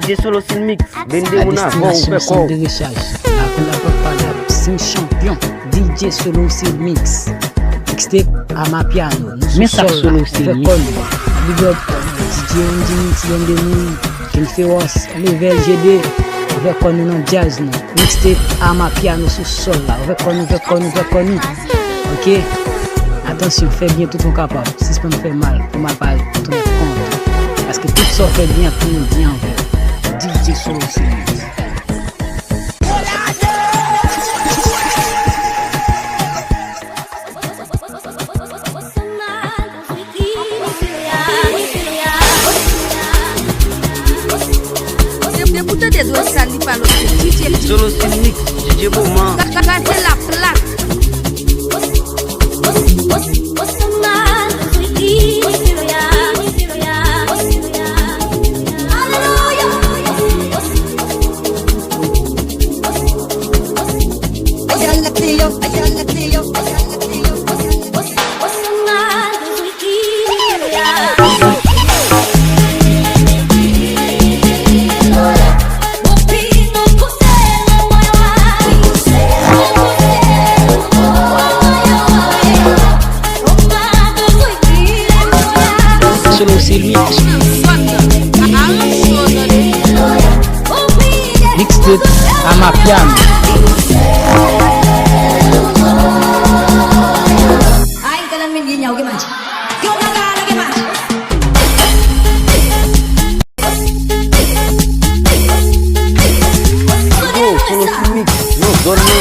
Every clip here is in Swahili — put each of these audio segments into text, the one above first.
DJ Solo Sil Mix, bende à mouna, destination centre de recherche. La collaboration de 5 champions. DJ Solo Sil Mix. Mixtape à ma piano. Mais ça Solo Sil Mix. Big up DJ Mix, Bendemou, Kilfeos, Level GD. Avec nous dans jazz nous. Mixtape à ma piano sous sol là. Avec nous. Ok? Attention, fais bien tout ton capable. Si ça peut me faire mal, pour ma part, tout le compte. Parce que tout ça fait bien pour nous bien envers. DJ Solo Sil Mix. Solo Sil Mix, DJ Boma. Solo Sil Mix. Mixtape à ma piano. Solo Sil Mix, no dorme.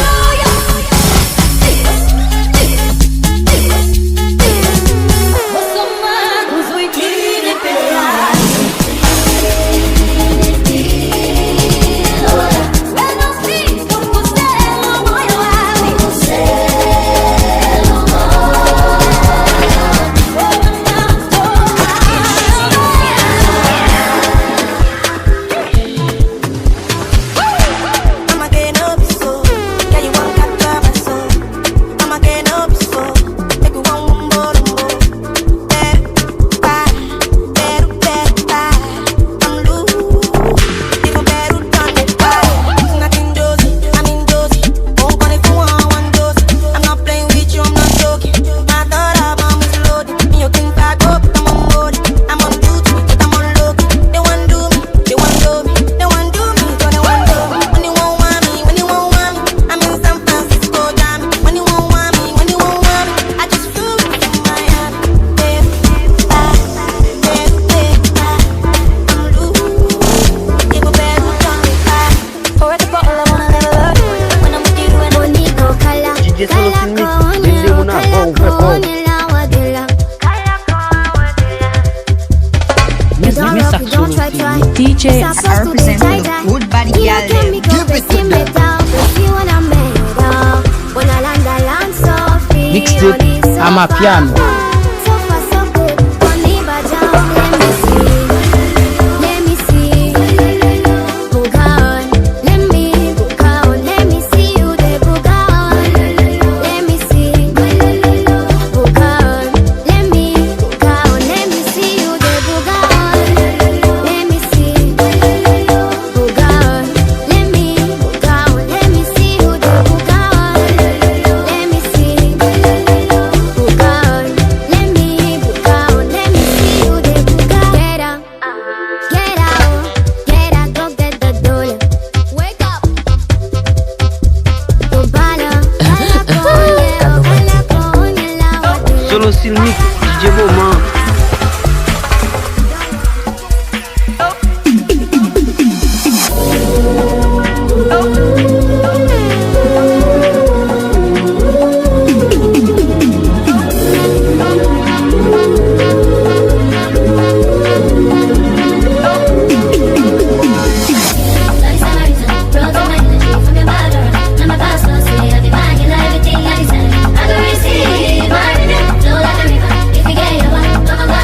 DJ Solo Sil Mix, bende mouna, DJ are representing the good body girl. Mixtape à ma piano. Solo Sil Mix, DJ Boma. If you get your one,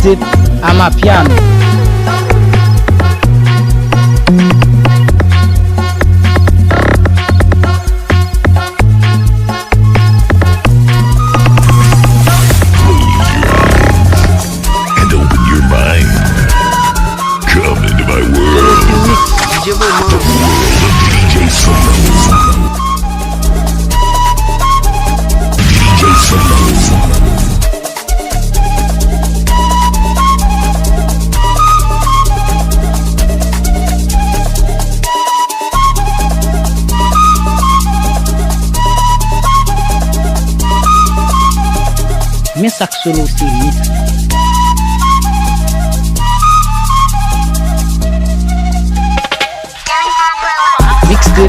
Mixtape Amapiano. And open your mind. Come into my world. DJ Bomão. The world of DJ Solo. DJ Solo. Men sak solo se mix. Mixtape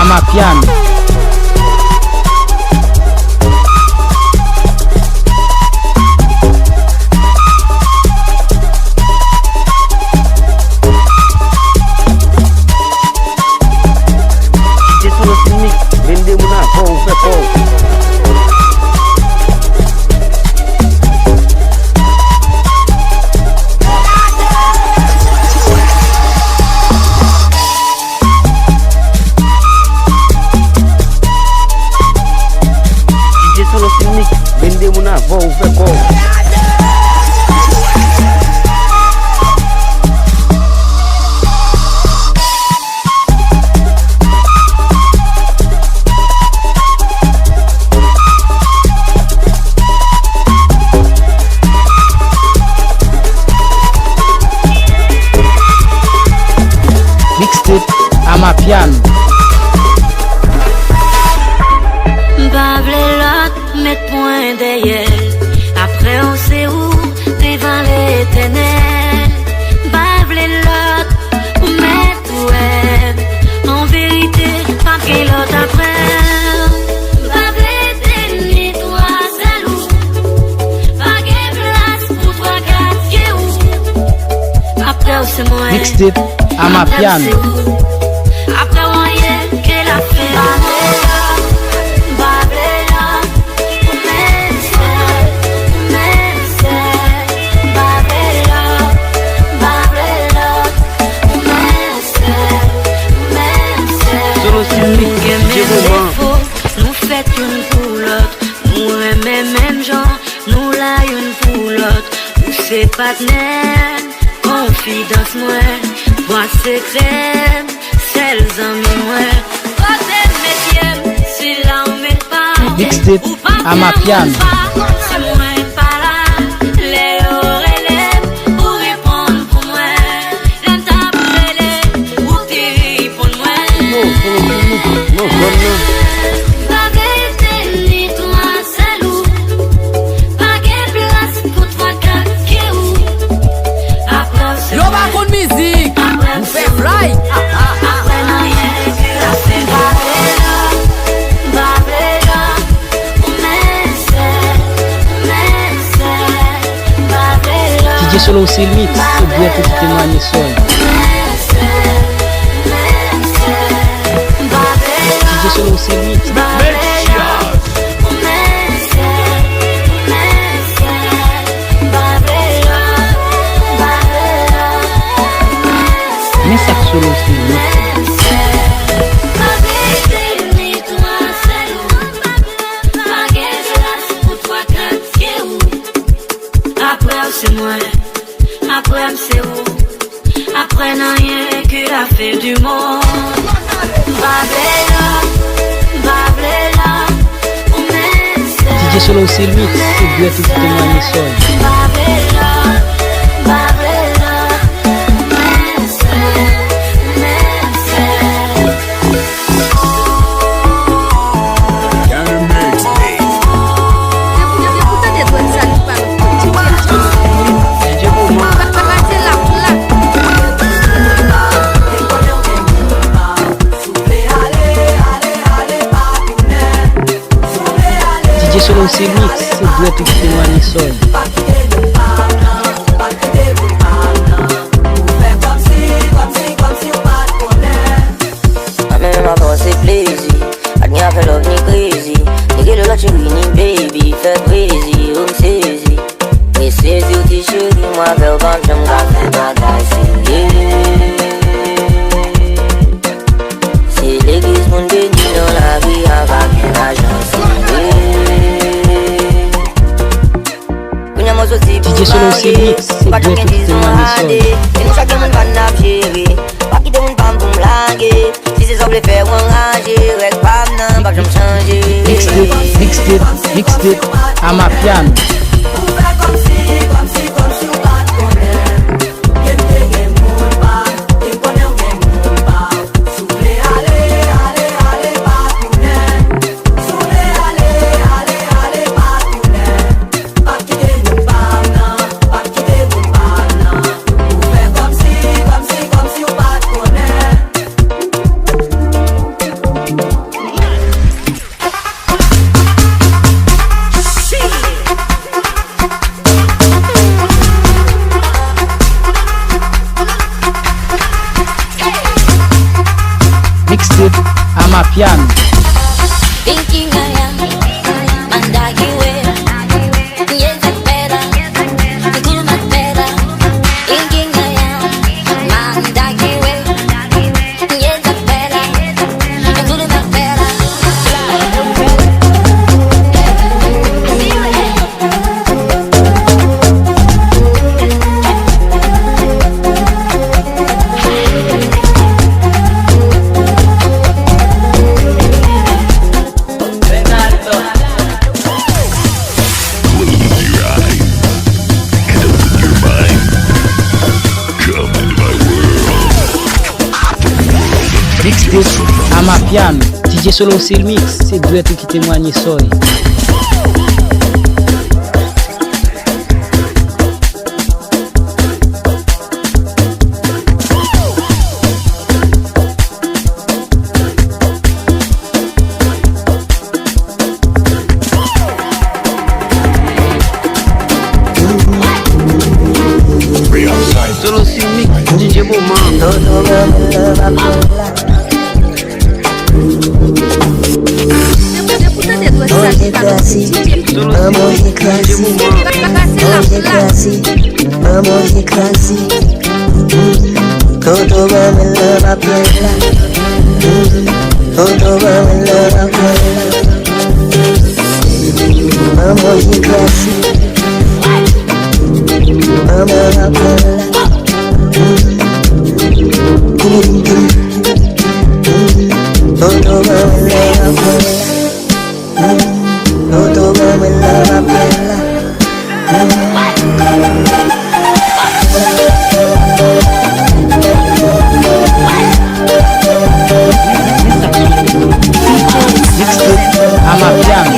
Amapiano. DJ Solo Silmix, vendemos na Vol, Vecol. DJ Solo Silmix, vendemos na Vol, Vecol. Mixtape Amapiano. Bable l'autre, mettre point derrière. Après on sait où, devant l'éternel. Bable l'autre, mettre ouais. En vérité, pas que l'autre après. Bable t'ennemi, toi c'est loup. Pas de place pour toi, quatre où. Après c'est moi. Mixtape Amapiano. Après on y est, qu'elle a fait. Nous faites une pour l'autre, nous aimons même gens, nous la une pour l'autre. Nous c'est partenaire, confidence moi, voix secrète, celles amis moi. Côté métier, si là on met pas, Mixtape Amapiano. si moi pas là, les oreilles pour répondre pour moi, l'entendre pour tirer pour moi. No, Solo Silmix, no, Zona. Yo ba kon mizik, ou fe fly. DJ Solo Silmix, c'est bien que tu témoignes seul. DJ Solo Silmix. Men sak Solo Silmix. Après c'est moi, après c'est où, après n'a rien que la fête du monde. Babela, on met DJ Solo Silmix, c'est bien que tu témoignes seul. Babela, DJ Bomão. DJ Solo Silmix, c'est bien que tu témoignes seul. C'est plaisir, à n'y a fait love ni crazy. Nigga le lâche ni baby, fait crazy, on me saisit. Mais saisis ou t'es chéri, moi Solo c'est mix, c'est Pas beau de tout qui c'est sont magnifique. radés. Et nous chacun mon panap chéri. Pas qui demande pas pour me larguer. Si c'est ça voulait faire ou enrager. Avec pas non, pas que je me change. Mixtape, Amapiano. Mixtape, Amapiano. Thinking I am mandagi we Niente pera Kulma pera Thinking I am mandagi we Niente pera Kulma pera Close your eyes and open your mind. Come into my world. Mixtape, Amapiano. DJ Solo c'est le mix, c'est duet qui témoigne ça. Free outside. Solo c'est mix, DJ Moment. Mixtape, Amapiano.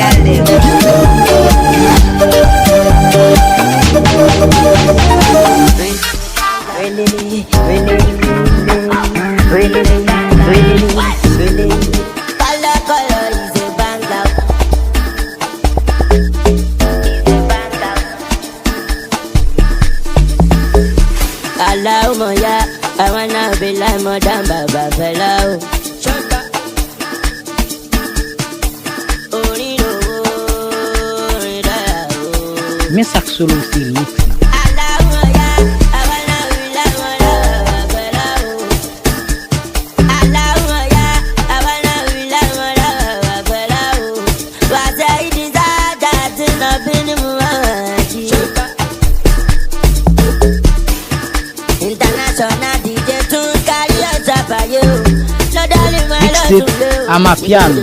Allahumma ya, I wanna be like Madam Baba Fellow. Mais ça Solo c'est le mix. Mixtape, Amapiano.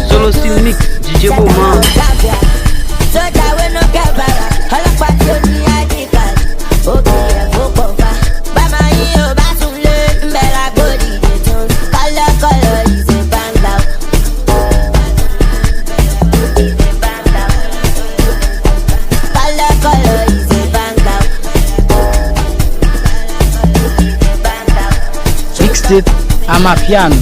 Solo c'est mix, DJ Moment. Mixtape, Amapiano.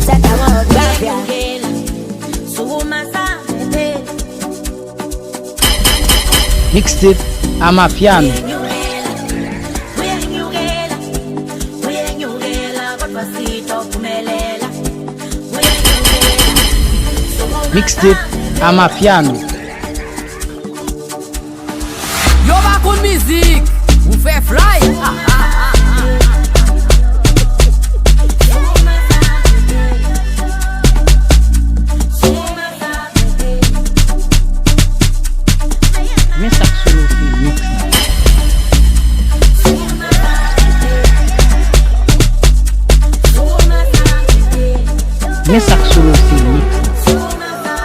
Mixtape Amapiano. Mixtape Amapiano. Yo va con musique, vous fait fly. Men sak solo fi mix nan. Men sak solo fi mix nan.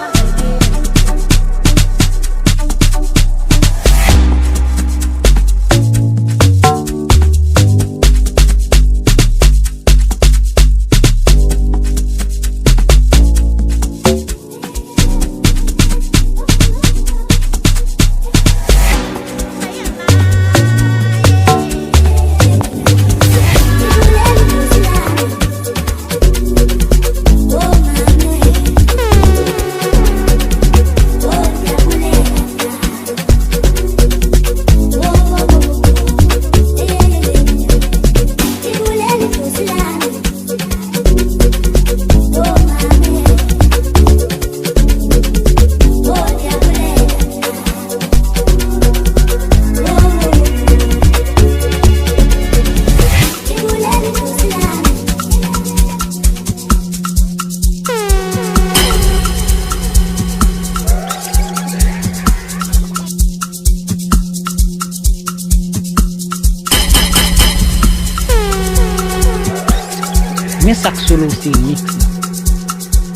Men sak solo fi mix nan.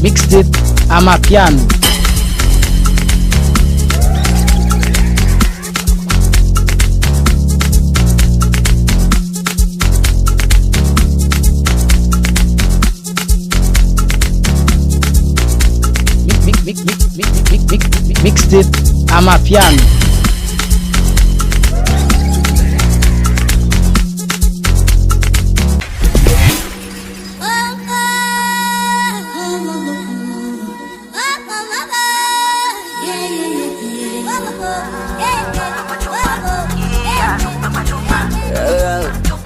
Mixtape Amapiano. Mixtape Amapiano.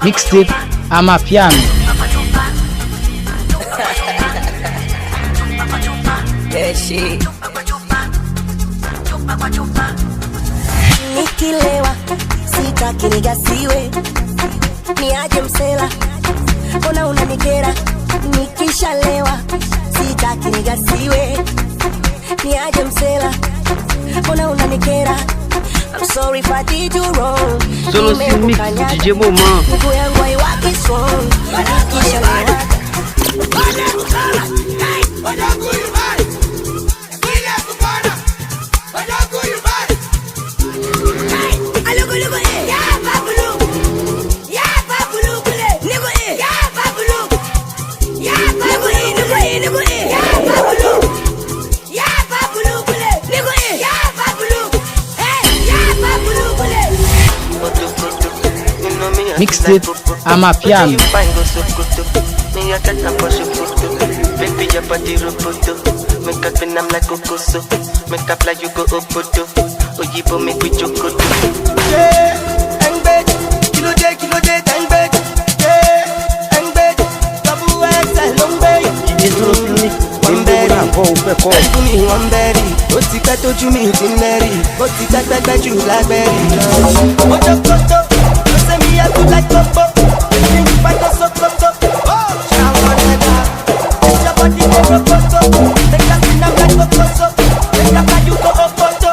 Mixtape Amapiano. Yeah, shit. Nikilewa sitaki nigasiwe, niaje msela, mbona unanikera? Nikishalewa sitaki nigasiwe, niaje msela, mbona unanikera? I'm sorry if I did you wrong. Solo si mix DJ Moment. Miguu yangu haiwaki strong. Nikishalewa Mixtape Amapiano. Baby, your body roboto. Make up and I'm like Okoso. Make up like you go Obodo. Oyibo make we jokoto. Yeah, and bed. Kilo day, tang bed. Yeah, and bed. Double XL, long bed. DJ solo fi mix. Binde mo na vo ou fe kon. Ẹ̀gbọ́n mi wọ́n bẹ̀rì. Ó ti pẹ́ tójú mi ti ń mẹ́rì. Ó ti gbẹ́gbẹ́gbẹ́ jù lágbẹ́rì. Ó jókòtò. Ó ṣe mi yẹ kó láì kókó. Èmi ń pàtó sókòtò. Ṣàwọn ẹ̀dá. Your body go roboto. Make us in a black cocoso. Make up like you go Obodo.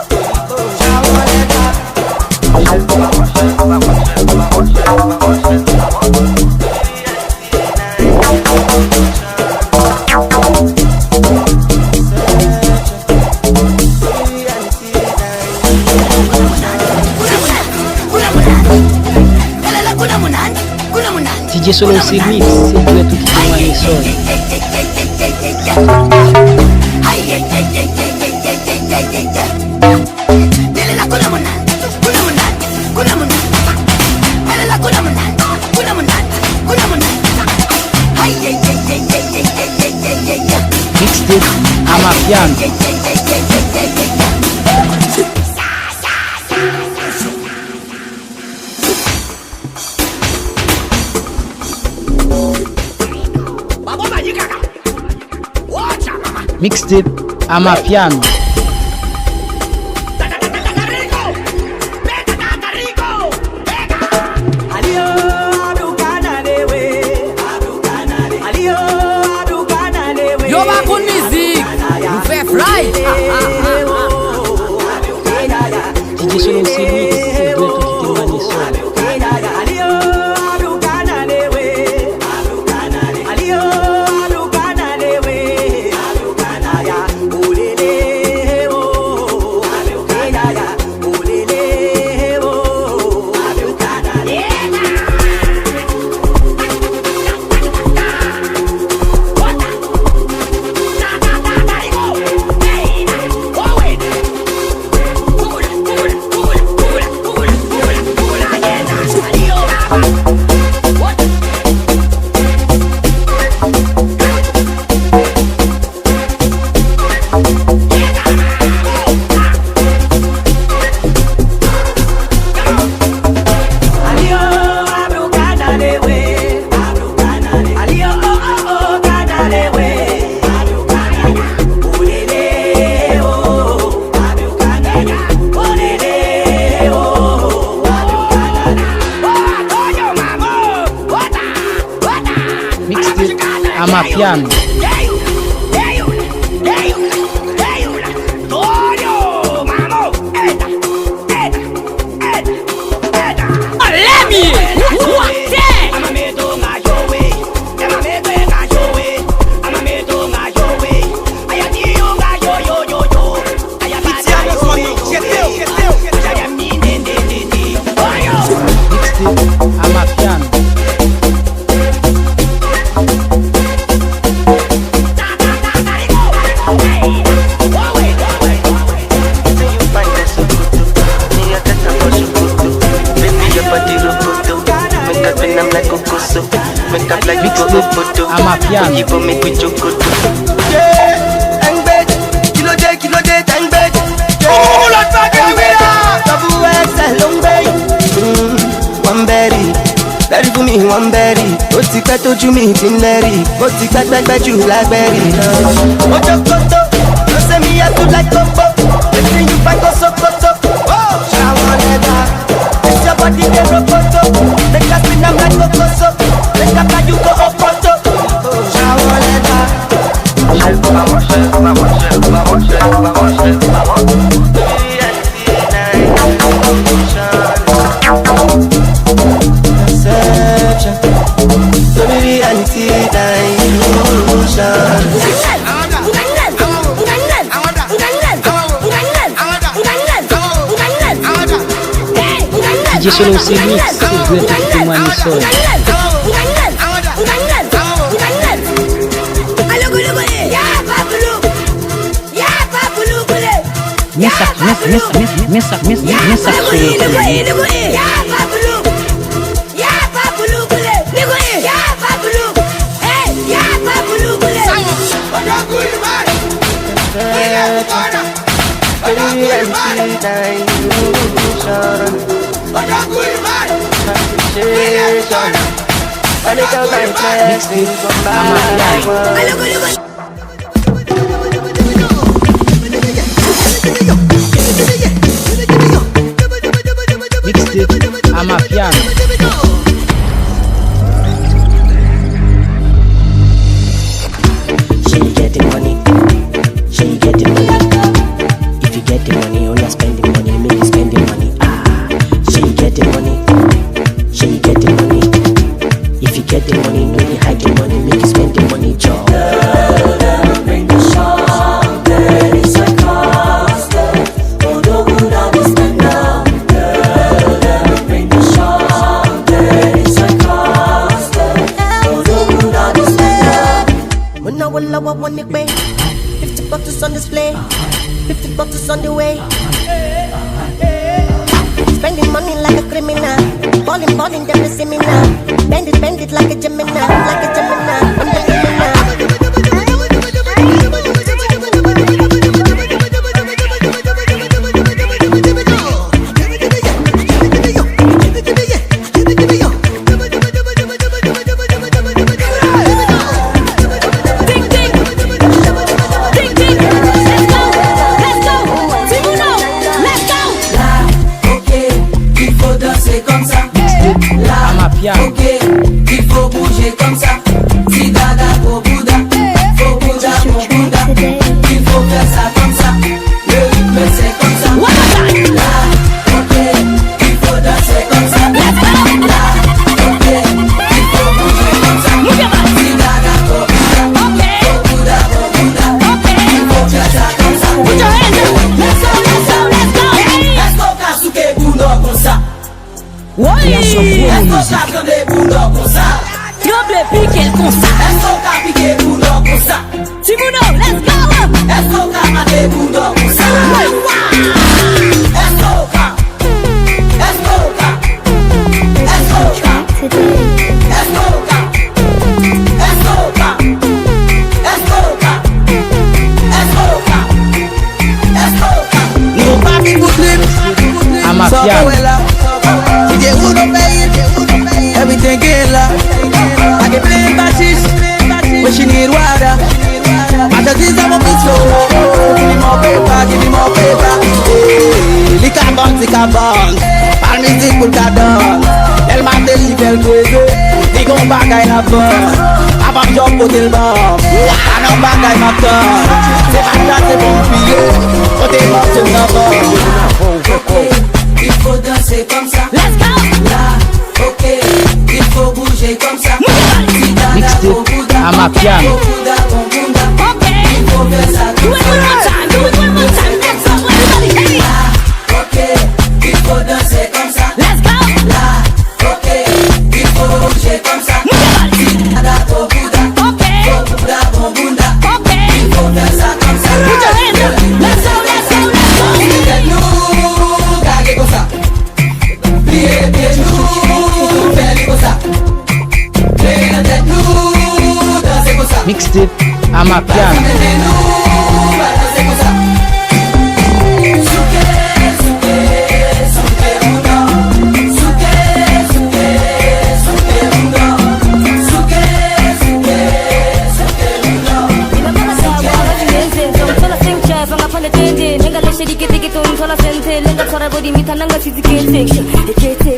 DJ Solo si mix, sempre tutti i suoni. Amapiano. Mixtape Amapiano. Yo va con musique, vous fait fly. DJ Solo c'est lui, c'est toi qui t'es mané seul. Amapiano. Amapiano. Amapiano. Berry for me, one berry. Ó ti pẹ́ tójú mi ti ń lẹ́rì. Ó ti pẹ́ jù lágbẹ́rì. Ojo koto, no say me I too like combo. Wetin you find go sokoto? Shower leather. This your body dey roboto. Make us spin am like kokoso. Make up like you go up pronto. Shower leather. DJ Solo c'est lui, c'est toi qui t'es mané seul. Messa Mixtape Amapiano. She get the money. She get the money. If you get the money, oh you're spending money, make you spend the money. She get the money. She get the money. If you get the money, no you hide the money, make you spend the money, job. Bring the shop, there is a cost. Oh, no good understand now. Bring the shop, there is a cost. Oh, no good understand now. When I will I want it pay. 50 bottles on display, 50 bottles on the way. Spending money like a criminal. Balling, them to see me now. Bend it like a Gemini, like a Gemini. I'm the Gemini. son promo musique. Tremble piqué le concert. Timono, let's go. Amafia. Everything get love. I can play bashes when she need water. After this I'm a bit slow. Give me more paper. Lick a bounce. Par musique pour le cadre. Elle m'a délivré le couille. Dis qu'on bagaille la bonne. Avant que j'en pote le bon. Ah non bagaille ma tonne. C'est pas ça c'est bon filet. Quand t'es mort c'est ma bonne. Il faut danser comme ça. Let's go. Là, ok. Il faut bouger comme ça. Mixtape Amapiano. Okay. Il faut faire ça Do it one more time. Do it one more time. Let's go, everybody. Hey. Là, ok. Il faut danser comme ça. Let's go. Là, ok. Il faut bouger comme ça. Okay. Il faut faire ça comme ça. Put your hands up. Let's go. Nous, gagner comme ça. Plier les pieds, nous, faire comme ça. Plier la tête, nous, danser comme ça. Mixtape Amapiano.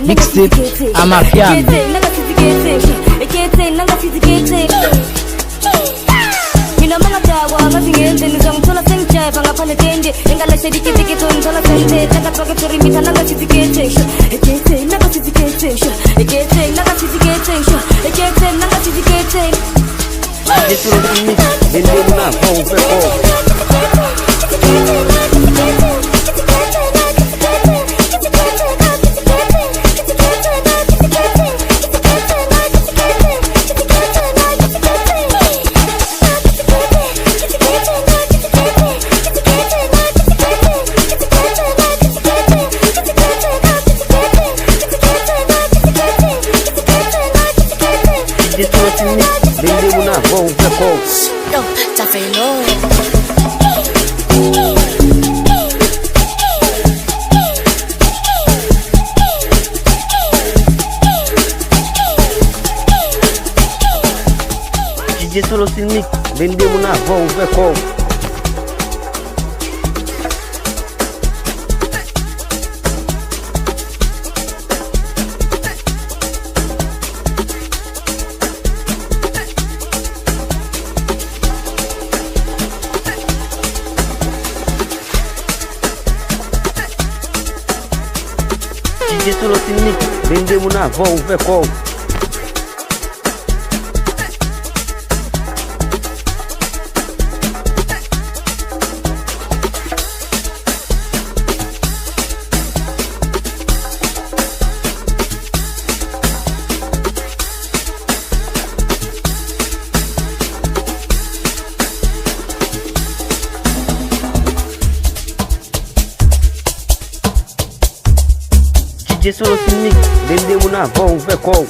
Mixtape Amapiano. DJ Solo Sinic, vendemos na vão, vê como. DJ Solo Sinic, vendemos na vão, vê como. DJ Solo Sinic, vendemos na vão, vê como.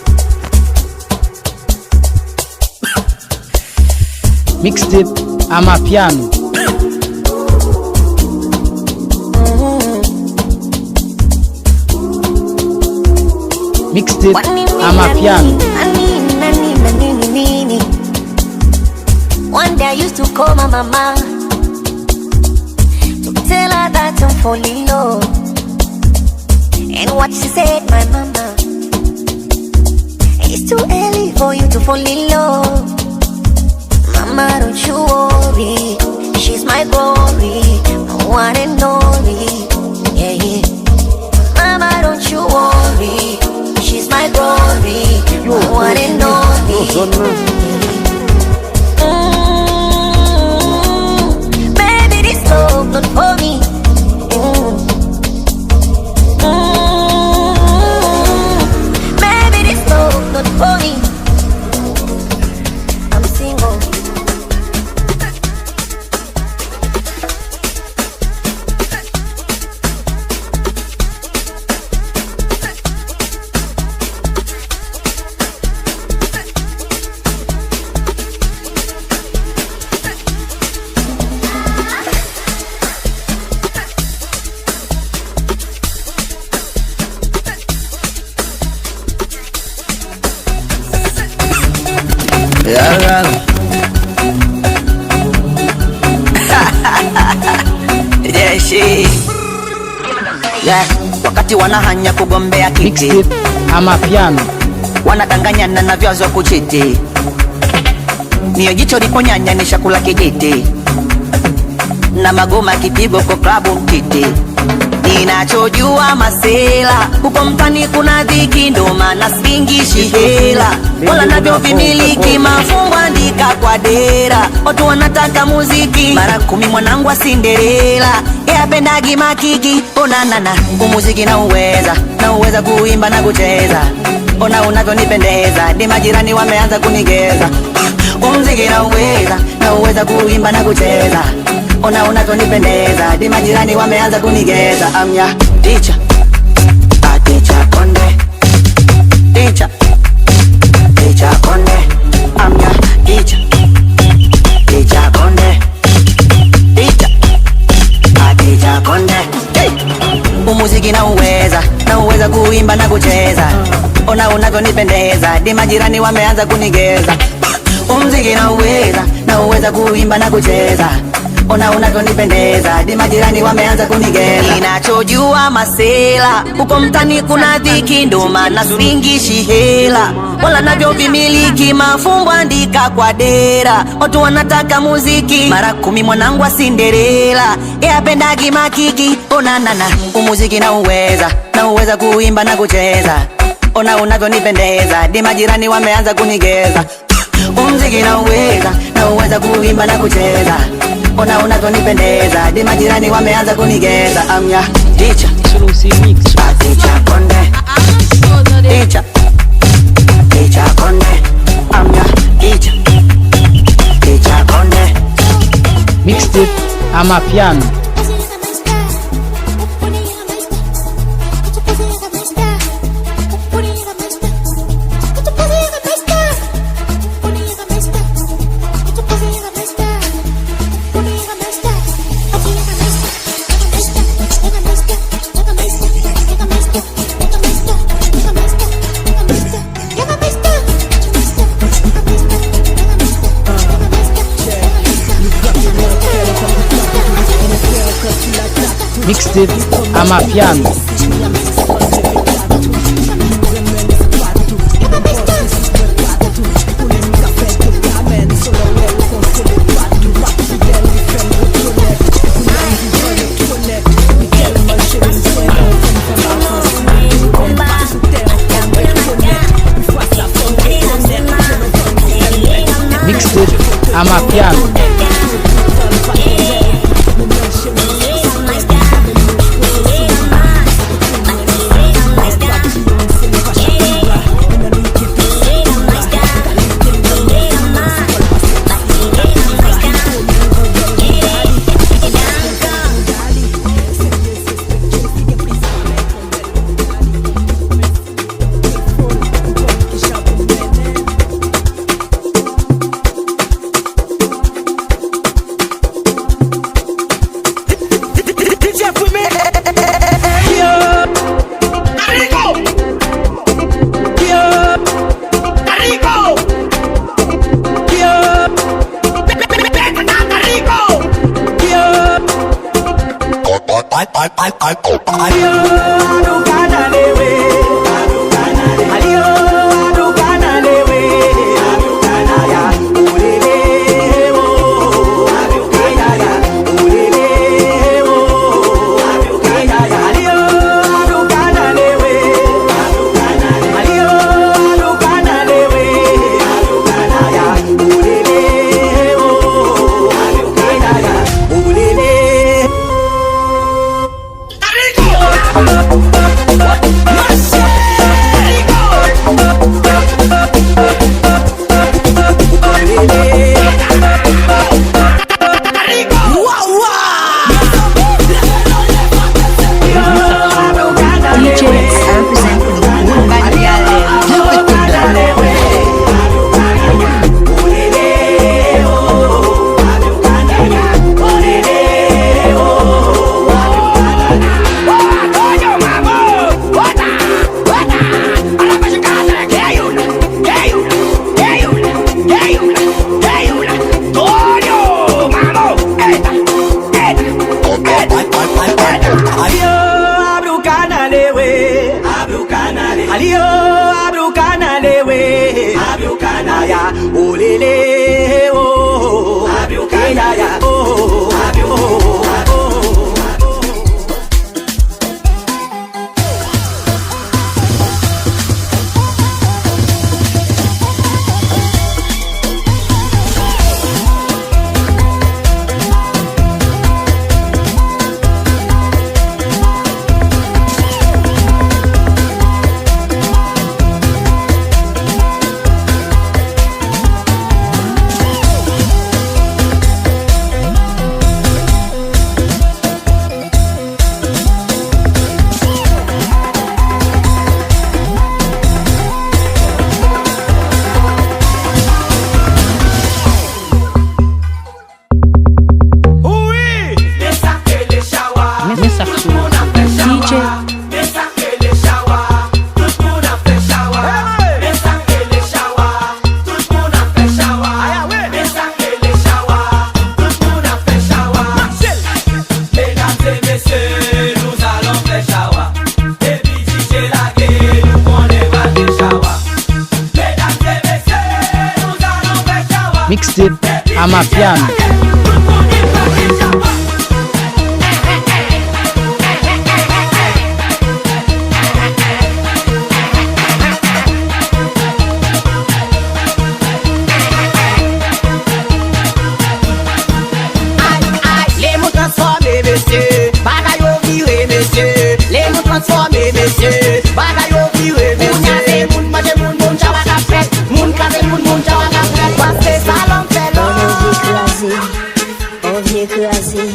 Mixtape Amapiano. Mixtape Amapiano. One day I used to call my mama to tell her that I'm falling low. And what she said, my mama, it's too early for you to fall in love. Mama, don't you worry, she's my glory, my one and only. Yeah, yeah. Mama, don't you worry, she's my glory, my one and only. Baby, this love not for me. Yeah, wakati wanahanya kugombea kiti ama piano, wanadanganyana na vyazo kuchiti, niyo jicho liponyanya ni shakula kijiti, na magoma kipigo kwa klabu mtiti. Ninachojua masela huko mtani kuna dhiki, ndo maana singishi hela wala navyo vimiliki, mafungu andika kwa dera, watu wanataka muziki mara 10 mwanangu wa Cinderella, yapendagi makiki. Onanana umuziki na uweza kuimba na kucheza, ona unavyonipendeza, ni majirani wameanza kunigeza. Umuziki na uweza kuimba na kucheza, ona unavyonipendeza, di majirani wameanza kunigeza. Amya teacher, a teacher konde, teacher konde. Amya teacher konde, a teacher konde. Hey! Umuziki na uweza kuimba na kucheza, ona unavyonipendeza, di majirani wameanza kunigeza. Umuziki na uweza kuimba na kucheza, ona unavyonipendeza, di majirani wameanza kunigeza. Ninachojua masela huko mtani kuna dhiki, ndo maana singishi hela wala navyo vimiliki, mafumbo andika kwa dera, watu wanataka muziki mara 10 mwanangu wa Cinderella, yapendagi makiki. Onanana umuziki na uweza kuimba na kucheza, ona unavyonipendeza, di majirani wameanza kunigeza. Umuziki na uweza kuimba na kucheza, ona unavyonipendeza, di majirani wameanza kunigeza. Amya teacher, a teacher konde, teacher konde. Amya teacher konde. mixtape ama piano. Mixtape ama piano. Mixtape ama piano. Mixtape Amapiano. Transformer, monsieur. Bagay yo vire, monsieur. Moun manje, moun chawa ka fet. Moun kaze, moun chawa ka fet. Paske salon felo. On vient écraser,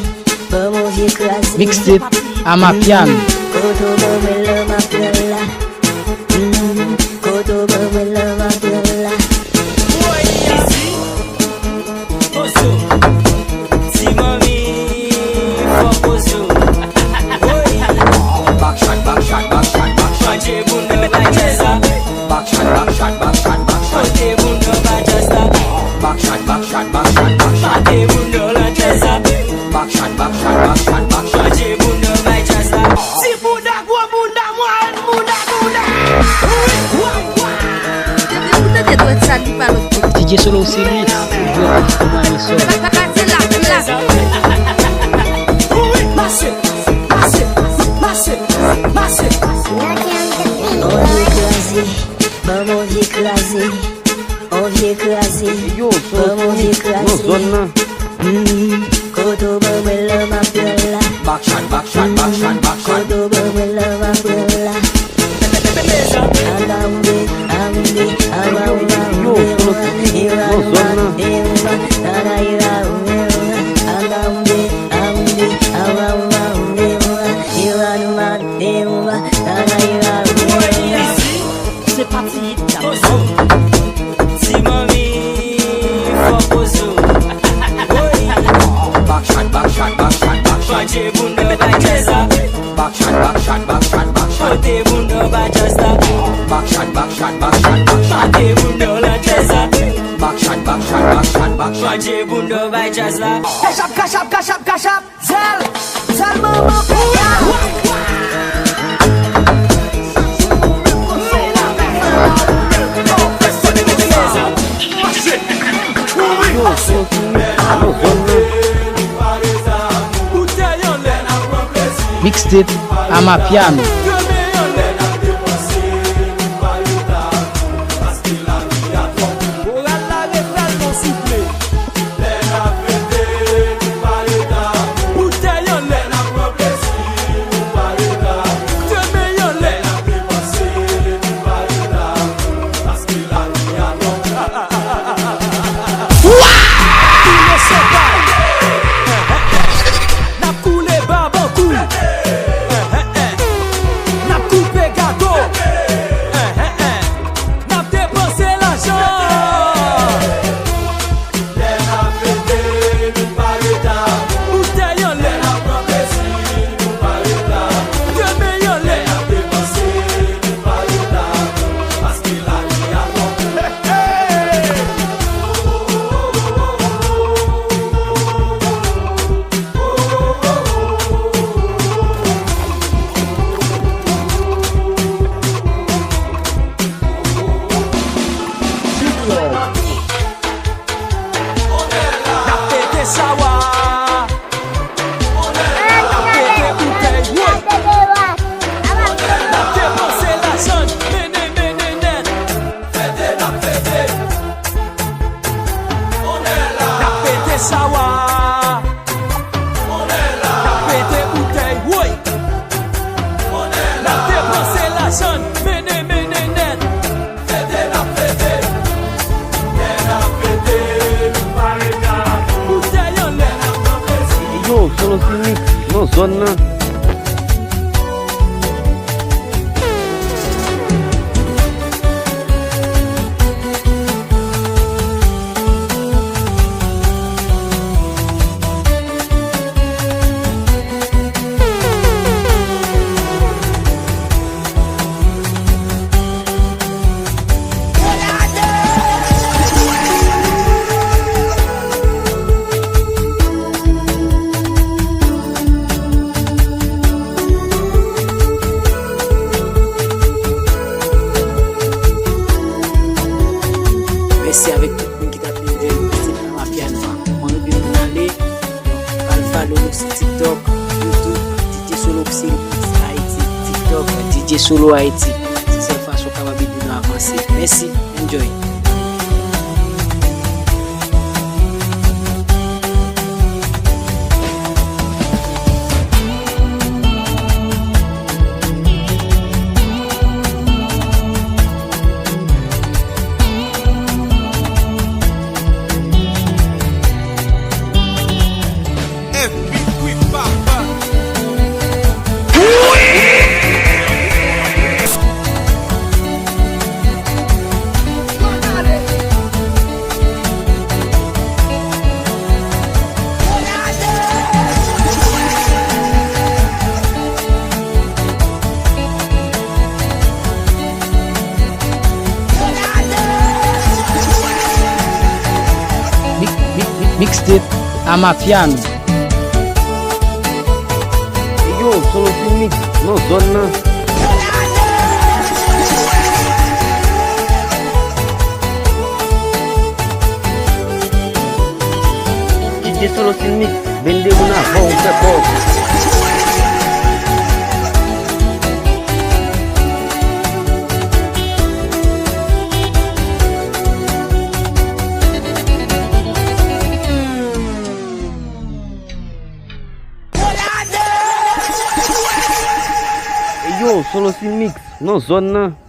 on vient écraser. Mixtape Amapiano. Koto bamela mapela. Koto bamela mapela. Oso, si mami, fuck oso. Backshot. Manje bunda like Jessa. Backshot. Manje bunda like Jessa. Backshot. Manje bunda like Jessa. Backshot. Manje bunda like Jessa. Si bunda gua bunda muan bunda. DJ Solo Series. On vient écraser, Yo, on vient écraser. zona. Koto bamela mapela. Backshot. Koto bamela mapela. C'est parti, si mami, fuck oso. Backshot. Manje bunda like Jessa. Backshot. Manje bunda like Jessa. Backshot. Manje bunda like Jessa. Backshot. Manje bunda like Jessa. Cash up. Zel mama. Mixtape Amapiano. Yo, Solo Series, no zona. TikTok, DJ Solo Haiti. C'est cette façon qu'on va bien nous avancer. Merci, enjoy. Mixtape Amapiano. Yo, solo filmik, non zone nan. DJ Solo filmik, bende muna, vou fe pop. Yo, Solo Mix, non zone nan.